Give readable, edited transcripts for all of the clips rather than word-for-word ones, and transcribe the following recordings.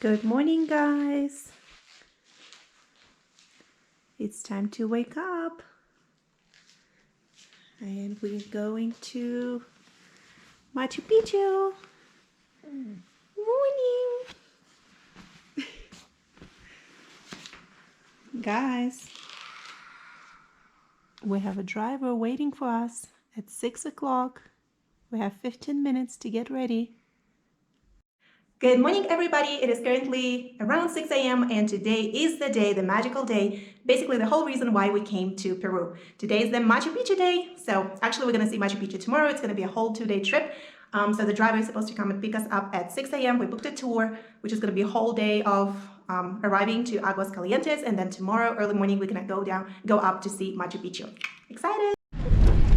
Good morning, guys. It's time to wake up. And we're going to Machu Picchu. Morning. Guys, we have a driver waiting for us at 6 o'clock. We have 15 minutes to get ready. Good morning, everybody. It is currently around 6 a.m. and today is the day, the magical day, basically the whole reason why we came to Peru. Today is the Machu Picchu day. So actually we're going to see Machu Picchu tomorrow. It's going to be a whole 2-day trip. So the driver is supposed to come and pick us up at 6 a.m. We booked a tour, which is going to be a whole day of arriving to Aguas Calientes. And then tomorrow, early morning, we're going to go up to see Machu Picchu. Excited!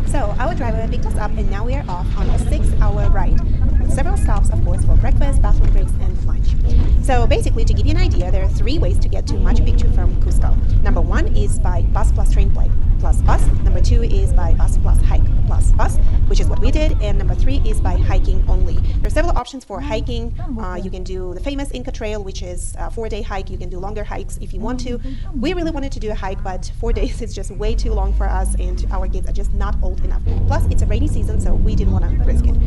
So our driver picked us up and now we are off on a 6-hour ride. Several stops, of course, for breakfast, bathroom breaks, and lunch. So basically, to give you an idea, there are 3 ways to get to Machu Picchu from Cusco. Number 1 is by bus plus train plus bus. Number 2 is by bus plus hike plus bus, which is what we did. And number 3 is by hiking only. There are several options for hiking. You can do the famous Inca Trail, which is a 4-day hike. You can do longer hikes if you want to. We really wanted to do a hike, but 4 days is just way too long for us, and our kids are just not old enough. Plus, it's a rainy season, so we didn't want to risk it.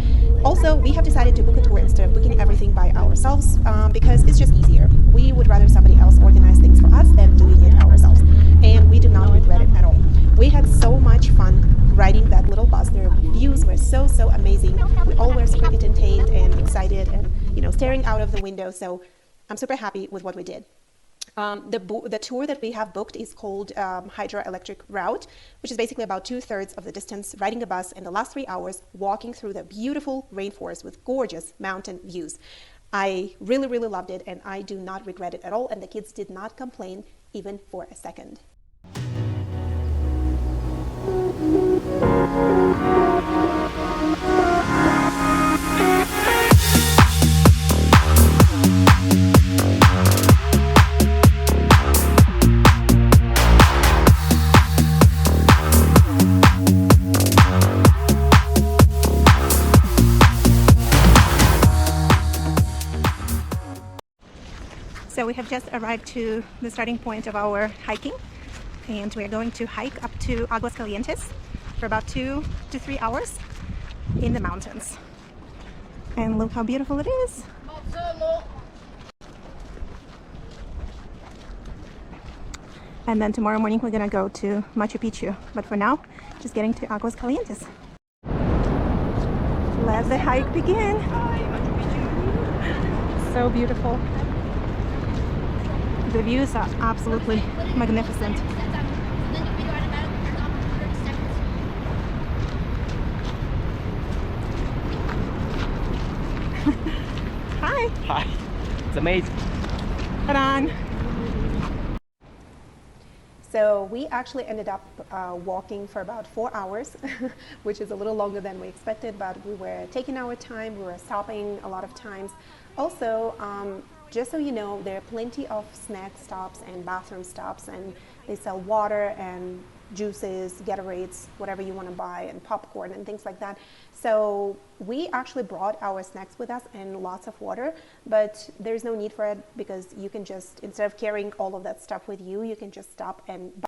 Also, we have decided to book a tour instead of booking everything by ourselves because it's just easier. We would rather somebody else organize things for us than doing it ourselves. And we do not regret it at all. We had so much fun riding that little bus. The views were so amazing. We all were super entertained and excited and, staring out of the window. So I'm super happy with what we did. The tour that we have booked is called Hydroelectric Route, which is basically about 2/3 of the distance riding a bus and the last 3 hours walking through the beautiful rainforest with gorgeous mountain views. I really loved it, and I do not regret it at all, and the kids did not complain even for a second. So we have just arrived to the starting point of our hiking, and we are going to hike up to Aguas Calientes for about 2 to 3 hours in the mountains. And look how beautiful it is. And then tomorrow morning we're gonna go to Machu Picchu, but for now, just getting to Aguas Calientes. Let the hike begin. So beautiful. The views are absolutely magnificent. Hi. Hi. It's amazing. Hold on. So we actually ended up walking for about 4 hours, which is a little longer than we expected, but we were taking our time. We were stopping a lot of times. Also, just so you know, there are plenty of snack stops and bathroom stops, and they sell water and juices, Gatorades, whatever you want to buy, and popcorn and things like that. So we actually brought our snacks with us and lots of water, but there's no need for it because you can just, instead of carrying all of that stuff with you, you can just stop and buy.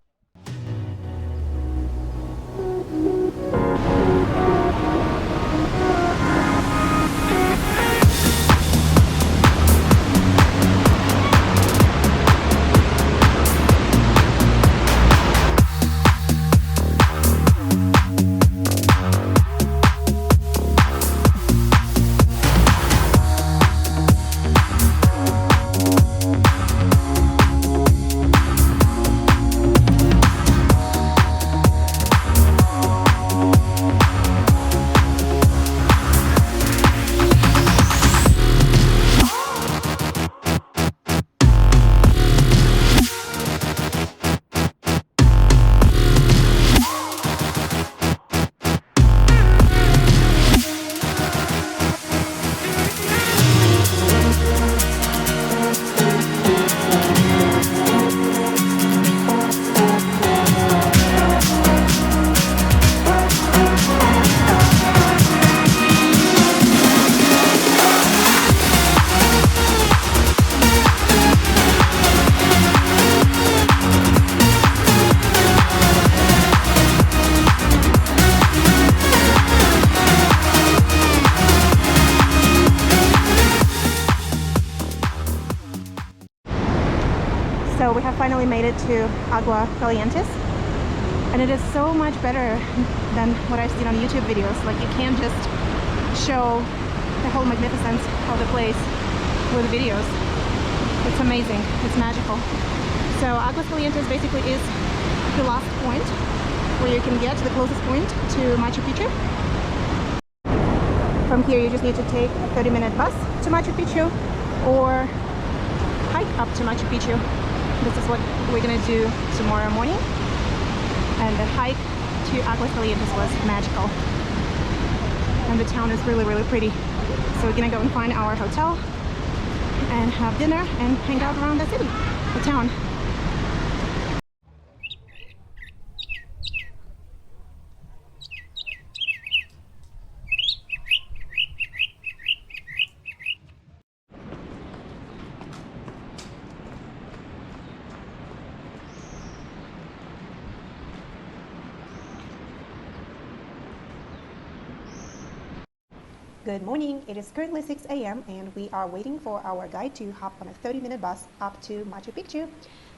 So we have finally made it to Aguas Calientes, and it is so much better than what I've seen on YouTube videos. Like, you can't just show the whole magnificence of the place with videos. It's amazing, it's magical. So Aguas Calientes basically is the last point where you can get to the closest point to Machu Picchu. From here you just need to take a 30-minute bus to Machu Picchu or hike up to Machu Picchu. This is what we're gonna do tomorrow morning. And the hike to Aguas Calientes was magical. And the town is really, really pretty. So we're gonna go and find our hotel and have dinner and hang out around the city, the town. Good morning, it is currently 6 a.m. and we are waiting for our guide to hop on a 30-minute bus up to Machu Picchu.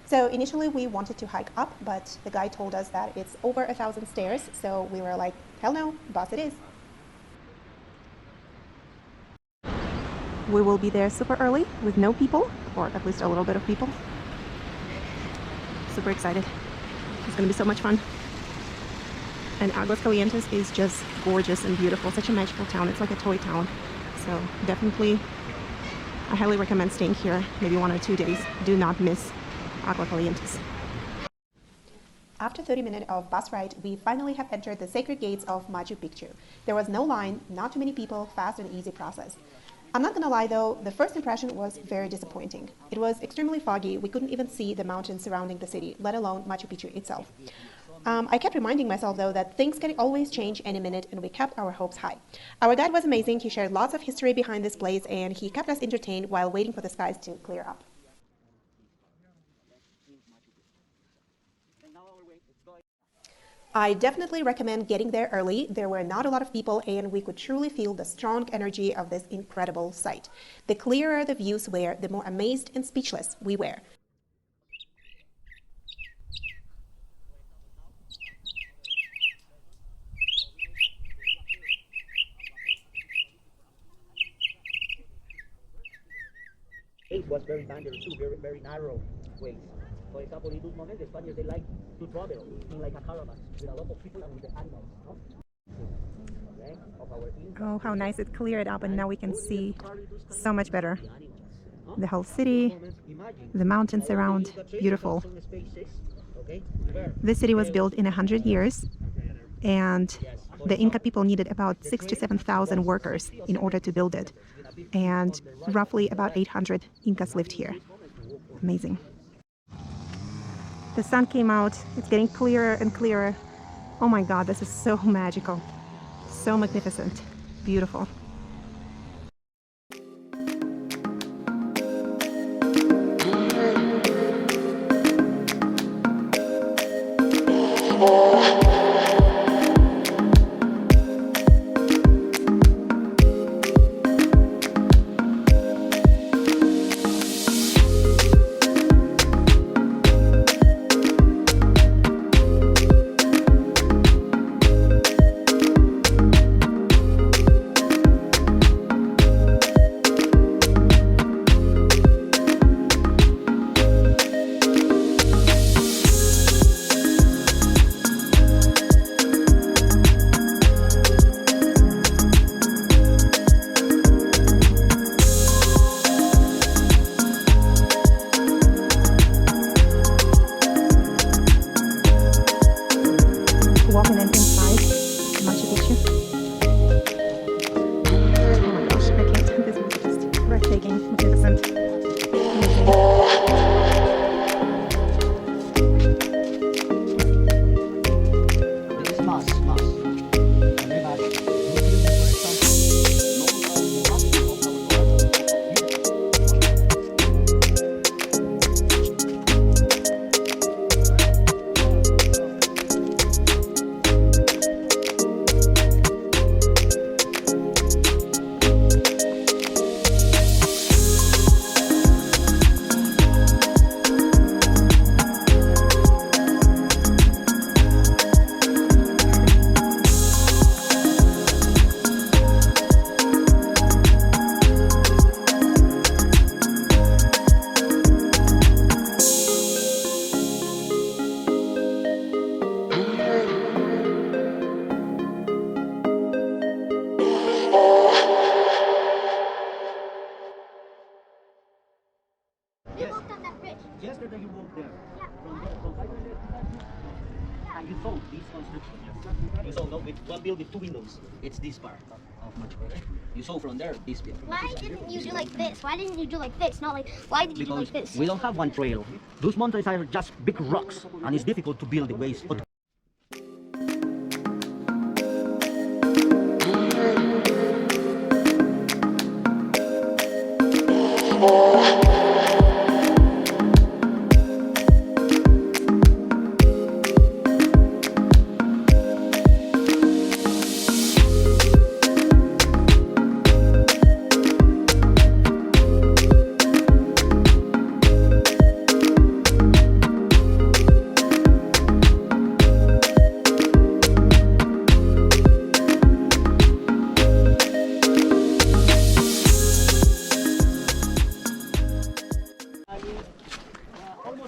So initially we wanted to hike up, but the guide told us that it's over 1,000 stairs, so we were like, hell no, bus it is. We will be there super early with no people, or at least a little bit of people. Super excited. It's gonna be so much fun. And Aguas Calientes is just gorgeous and beautiful, such a magical town. It's like a toy town. So definitely, I highly recommend staying here maybe 1 or 2 days. Do not miss Aguas Calientes. After 30 minutes of bus ride, we finally have entered the sacred gates of Machu Picchu. There was no line, not too many people, fast and easy process. I'm not gonna lie though, the first impression was very disappointing. It was extremely foggy. We couldn't even see the mountains surrounding the city, let alone Machu Picchu itself. I kept reminding myself though that things can always change any minute, and we kept our hopes high. Our guide was amazing. He shared lots of history behind this place and he kept us entertained while waiting for the skies to clear up. I definitely recommend getting there early. There were not a lot of people and we could truly feel the strong energy of this incredible site. The clearer the views were, the more amazed and speechless we were. It was very dangerous too, very narrow ways. For example, in those moments, the Spaniards, they like to travel in like a caravan with a lot of people and with the animals, no? Okay, of our Oh, how nice it cleared up, and now we can see so much better the whole city, the mountains around, beautiful. This city was built in 100 years, and the Inca people needed about 6,000 to 7,000 workers in order to build it. And roughly about 800 Incas lived here. Amazing. The sun came out. It's getting clearer and clearer. Oh my God, this is so magical. So magnificent. Beautiful. Walking inside Machu Picchu. Oh my gosh, I can't. This is just breathtaking, magnificent, amazing. Yesterday you walked there. From 500 and you saw this construction. Yes. You saw, no, with one building, two windows. It's this part of Machu Picchu. You saw from there this building. Why didn't you do like this? Why didn't you do like this? Not like, why did you do Because like this? we don't have one trail. Those mountains are just big rocks, and it's difficult to build the ways.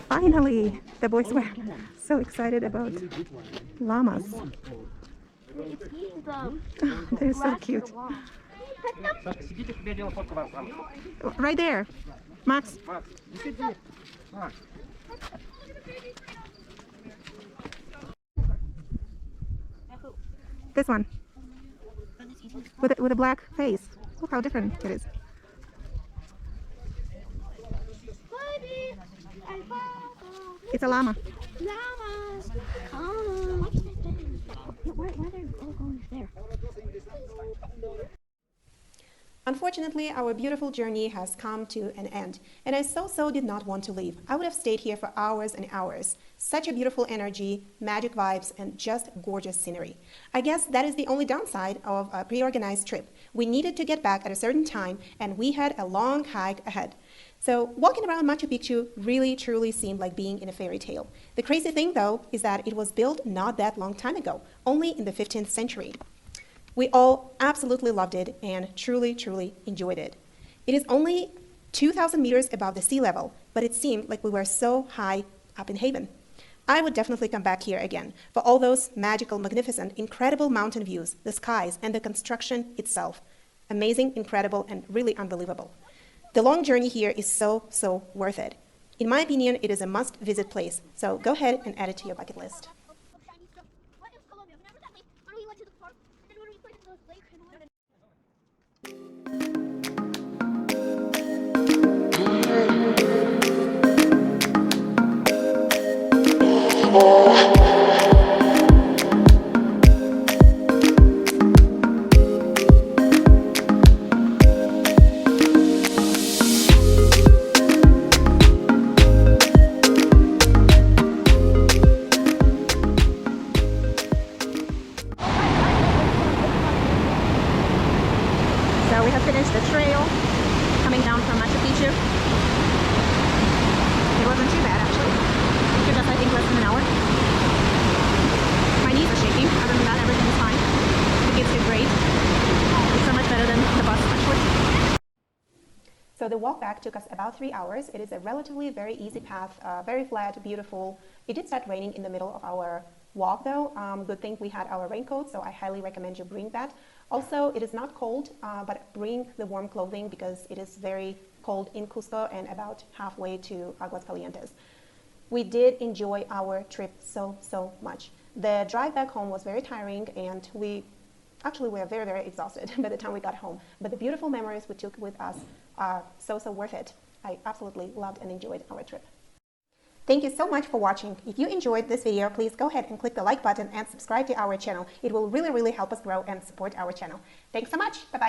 Finally, the boys were so excited about llamas. It's eating the They're so cute. Right there, Max. This one with a black face. Look how different it is. It's a llama. Llamas, come. Why are they all going there? Unfortunately, our beautiful journey has come to an end, and I so did not want to leave. I would have stayed here for hours and hours. Such a beautiful energy, magic vibes, and just gorgeous scenery. I guess that is the only downside of a pre-organized trip. We needed to get back at a certain time, and we had a long hike ahead. So walking around Machu Picchu really truly seemed like being in a fairy tale. The crazy thing though is that it was built not that long time ago, only in the 15th century. We all absolutely loved it and truly enjoyed it. It is only 2,000 meters above the sea level, but it seemed like we were so high up in heaven. I would definitely come back here again for all those magical, magnificent, incredible mountain views, the skies, and the construction itself. Amazing, incredible, and really unbelievable. The long journey here is so worth it. In my opinion, it is a must-visit place, so go ahead and add it to your bucket list. What is Colombia? Remember that lake when we went to the park and when we played in the lake and we So we have finished the trail coming down from Machu Picchu. It wasn't too bad actually. It took us I think less than an hour. My knees are shaking. Other than that, everything is fine. The kids did great. It's so much better than the bus actually. So the walk back took us about 3 hours. It is a relatively very easy path, very flat, beautiful. It did start raining in the middle of our walk though. Good thing we had our raincoat, so I highly recommend you bring that. Also, it is not cold, but bring the warm clothing because it is very cold in Cusco and about halfway to Aguas Calientes. We did enjoy our trip so much. The drive back home was very tiring and we were very exhausted by the time we got home. But the beautiful memories we took with us are so worth it. I absolutely loved and enjoyed our trip. Thank you so much for watching. If you enjoyed this video, please go ahead and click the like button and subscribe to our channel. It will really help us grow and support our channel. Thanks so much. Bye-bye.